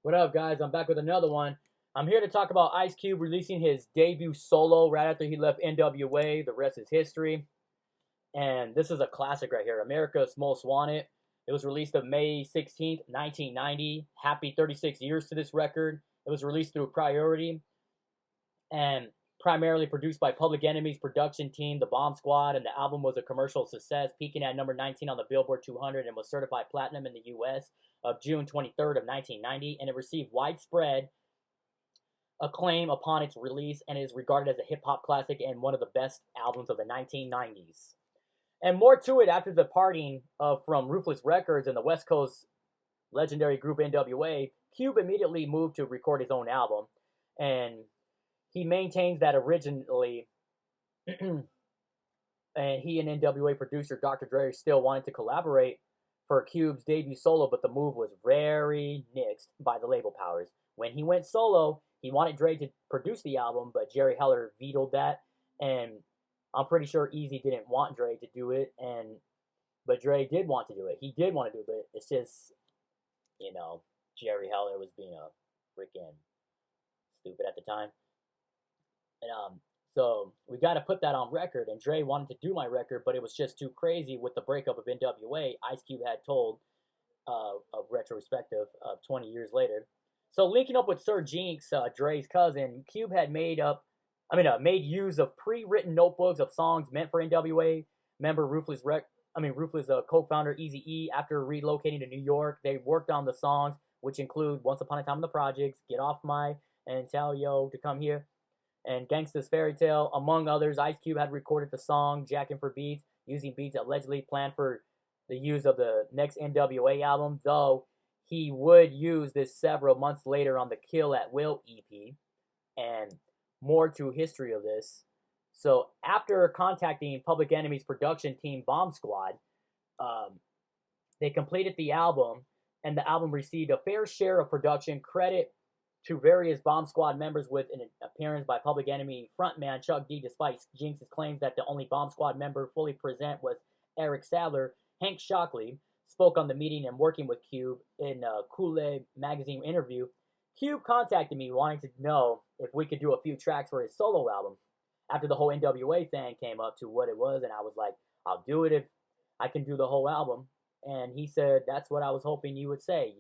What up, guys? I'm back with another one. I'm here to talk about Ice Cube releasing his debut solo right after he left N.W.A. The rest is history. And this is a classic right here, Amerikka's Most Wanted. It was released on May 16th, 1990. Happy 36 years to this record. It was released through Priority and primarily produced by Public Enemy's production team, the Bomb Squad, and the album was a commercial success, peaking at number 19 on the Billboard 200 and was certified platinum in the U.S. of June 23rd of 1990, and it received widespread acclaim upon its release and is regarded as a hip-hop classic and one of the best albums of the 1990s. And more to it, after the parting from Ruthless Records and the West Coast legendary group N.W.A, Cube immediately moved to record his own album, and he maintains that originally and he and N.W.A producer Dr. Dre still wanted to collaborate for Cube's debut solo, but the move was very nixed by the label powers. When he went solo, he wanted Dre to produce the album, but Jerry Heller vetoed that, and I'm pretty sure Easy didn't want Dre to do it, but Dre did want to do it. He did want to do it. It's just, Jerry Heller was being a freaking stupid at the time. And so we got to put that on record. And Dre wanted to do my record, but it was just too crazy with the breakup of N.W.A. Ice Cube had told a retrospective of 20 years later. So linking up with Sir Jinx, Dre's cousin, Cube had made use of pre-written notebooks of songs meant for N.W.A. member Ruthless co-founder Eazy-E. After relocating to New York, they worked on the songs, which include Once Upon a Time in the Projects, Get Off My, and Tell Yo to Come Here, and Gangsta's Fairytale, among others. Ice Cube had recorded the song Jackin' for Beats, using beats allegedly planned for the use of the next N.W.A. album, though he would use this several months later on the Kill at Will EP, and more to history of this. So after contacting Public Enemy's production team, Bomb Squad, they completed the album, and the album received a fair share of production credit to various Bomb Squad members, with an appearance by Public Enemy frontman Chuck D, despite Jinx's claims that the only Bomb Squad member fully present was Eric Sadler. Hank Shockley spoke on the meeting and working with Cube in a Kool-Aid magazine interview. Cube contacted me wanting to know if we could do a few tracks for his solo album. After the whole N.W.A. thing came up to what it was, and I was like, I'll do it if I can do the whole album. And he said, that's what I was hoping you would say,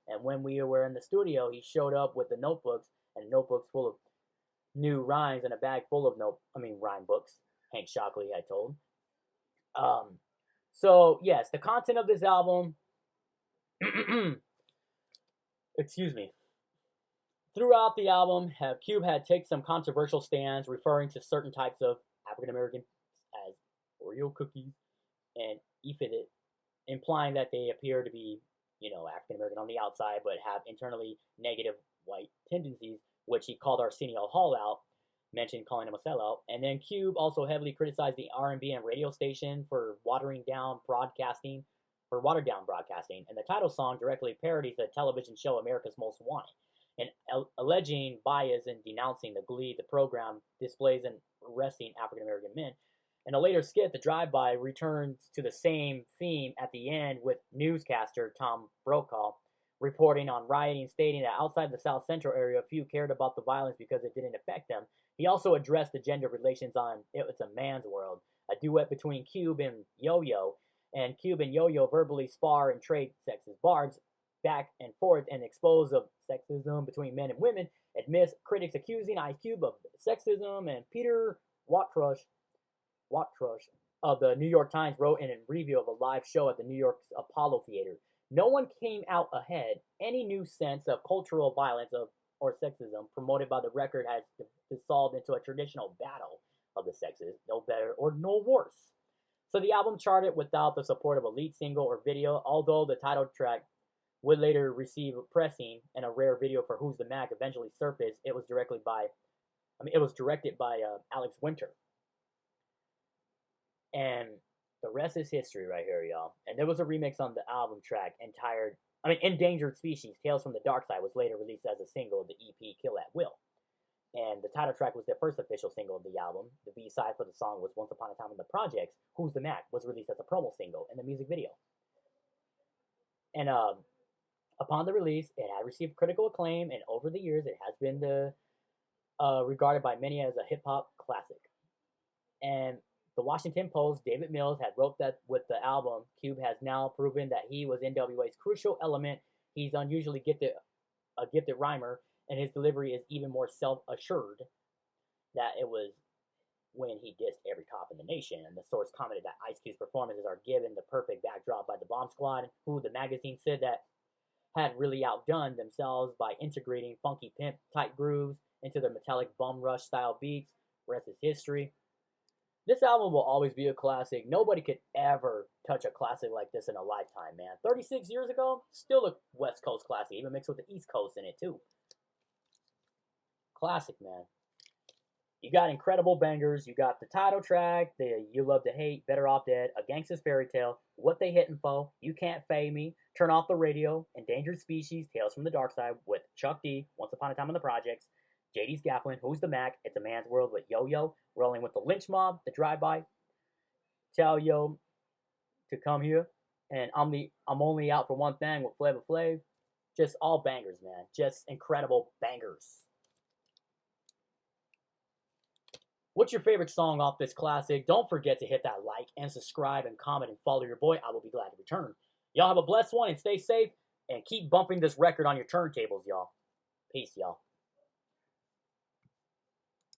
And when we were in the studio, he showed up with the notebooks, and notebooks full of new rhymes and a bag full of rhyme books, Hank Shockley had told. So, yes, the content of this album, excuse me. Throughout the album, Cube had taken some controversial stands referring to certain types of African Americans as Oreo cookies and effeminate, implying that they appear to be, African American on the outside, but have internally negative white tendencies, which he called Arsenio Hall out, mentioned calling him a sellout. And then Cube also heavily criticized the R&B and radio station for watered down broadcasting, and the title song directly parodies the television show Amerikka's Most Wanted, and alleging bias and denouncing the Glee, the program displays and arresting African American men. In a later skit, The Drive-By returns to the same theme at the end, with newscaster Tom Brokaw reporting on rioting, stating that outside the South Central area, few cared about the violence because it didn't affect them. He also addressed the gender relations on It's a Man's World, a duet between Cube and Yo-Yo, and Cube and Yo-Yo verbally spar and trade sexist barbs back and forth and expose of sexism between men and women, amidst critics accusing Ice Cube of sexism. And Peter Wattrush of the New York Times wrote in a review of a live show at the New York's Apollo Theater, no one came out ahead. Any new sense of cultural violence or sexism promoted by the record has dissolved into a traditional battle of the sexes, no better or no worse. So the album charted without the support of a lead single or video, although the title track would later receive pressing and a rare video for Who's the Mack eventually surfaced. It was directed by Alex Winter. And the rest is history right here, y'all. And there was a remix on the album track, Endangered Species, Tales from the Darkside, was later released as a single of the EP Kill at Will. And the title track was their first official single of the album. The B-side for the song was Once Upon a Time in the Projects, Who's the Mack, was released as a promo single in the music video. And Upon the release, it had received critical acclaim, and over the years, it has been regarded by many as a hip hop classic. And the Washington Post, David Mills, had wrote that with the album, Cube has now proven that he was N.W.A.'s crucial element. He's unusually a gifted rhymer, and his delivery is even more self-assured. That it was when he dissed every cop in the nation. And the source commented that Ice Cube's performances are given the perfect backdrop by the Bomb Squad, who the magazine said that had really outdone themselves by integrating funky pimp type grooves into their metallic bum rush style beats. Rest is history. This album will always be a classic. Nobody could ever touch a classic like this in a lifetime, man. 36 years ago, still a West Coast classic, even mixed with the East Coast in it, too. Classic, man. You got incredible bangers. You got the title track, the You Love to Hate, Better Off Dead, A Gangsta's Fairytale, What They Hittin Foe, You Can't Fade Me, Turn Off the Radio, Endangered Species, Tales from the Darkside with Chuck D, Once Upon a Time in the Projects, JD's Gaffilin, Who's the Mack, It's a Man's World with Yo-Yo, Rolling with the Lench Mob, The Drive-By, Tell Yo to Come Here, and I'm Only Out for One Thing with Flavor Flav. Just all bangers, man. Just incredible bangers. What's your favorite song off this classic? Don't forget to hit that like and subscribe and comment and follow your boy. I will be glad to return. Y'all have a blessed one and stay safe and keep bumping this record on your turntables, y'all. Peace, y'all.